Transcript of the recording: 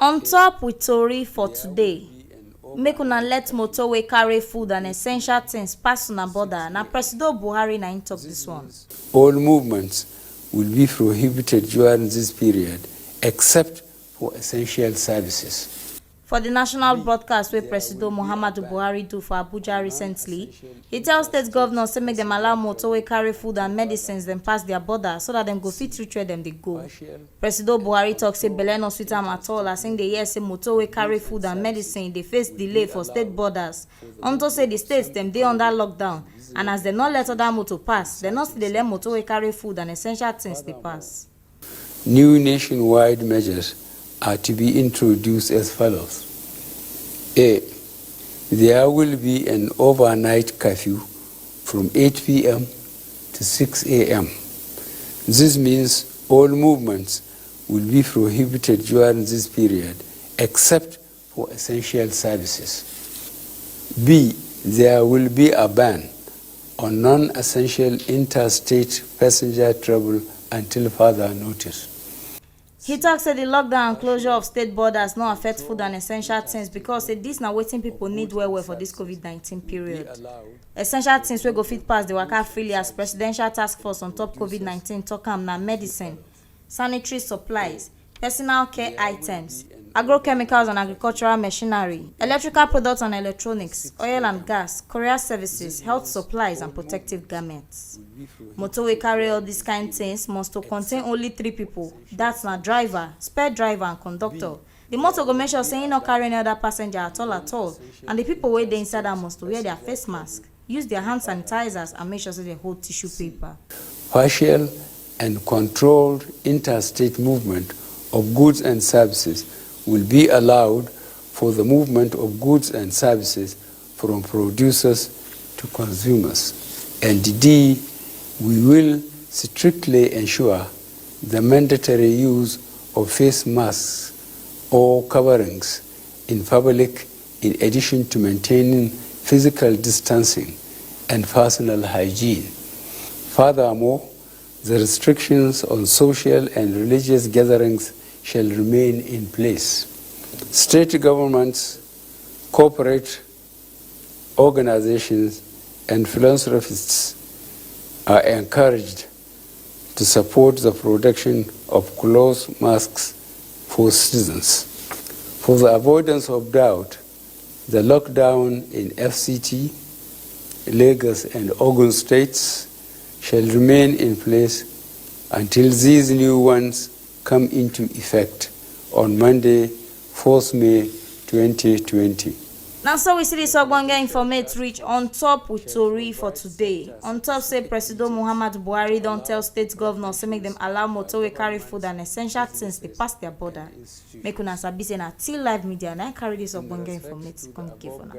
On top with tori for today, make una let motor wey carry food and essential things pass una border. Na Presido Buhari na im talk this one. All movements will be prohibited during this period except for essential services. For the national broadcast wey Presido Muhammadu Buhari do for Abuja recently, he tell state governors say make dem allow motor wey carry food and medicines dem pass their border so that dem go fit reach where dem dey go. Presido Buhari talk say belle no sweet am at all as im dey hear say motor wey carry food and medicine dey face delay for state borders unto say the states dem dey under lockdown, and as dem no let other motor pass, dem no still dey let motor wey carry food and essential things dey pass. New nationwide measures are to be introduced as follows. A. There will be an overnight curfew from 8 p.m. to 6 a.m. This means all movements will be prohibited during this period except for essential services. B. There will be a ban on non-essential interstate passenger travel until further notice. He talks say the lockdown and closure of state borders no affect food and essential things because say this na wetin people need well for this COVID-19 period. Essential things wey go fit pass the waka freely as presidential task force on top COVID-19 talk am na medicine, sanitary supplies, personal care items, agrochemicals and agricultural machinery, electrical products and electronics, oil and gas, courier services, health supplies and protective garments. Motor wey carry all these kind things must to contain only 3 people. That's na driver, spare driver and conductor. The motor go make sure say e no carry any other passenger at all, and the people wey dey inside am must to wear their face mask, use their hand sanitizers and make sure say they hold tissue paper. Partial and controlled interstate movement of goods and services will be allowed for the movement of goods and services from producers to consumers. And D, we will strictly ensure the mandatory use of face masks or coverings in public in addition to maintaining physical distancing and personal hygiene. Furthermore, the restrictions on social and religious gatherings shall remain in place. State governments, corporate organizations, and philanthropists are encouraged to support the production of cloth masks for citizens. For the avoidance of doubt, the lockdown in FCT, Lagos, and Ogun states shall remain in place until these new ones come into effect on Monday, 4th May 2020. Now so we see this ogbonge informate reach on top with tori for today. On top say Presido Muhammadu Buhari don tell state governors say make them allow motor wey carry food and essential things dey pass their border. Make una sabi say na till live media na carry this ogbonge informate come give una.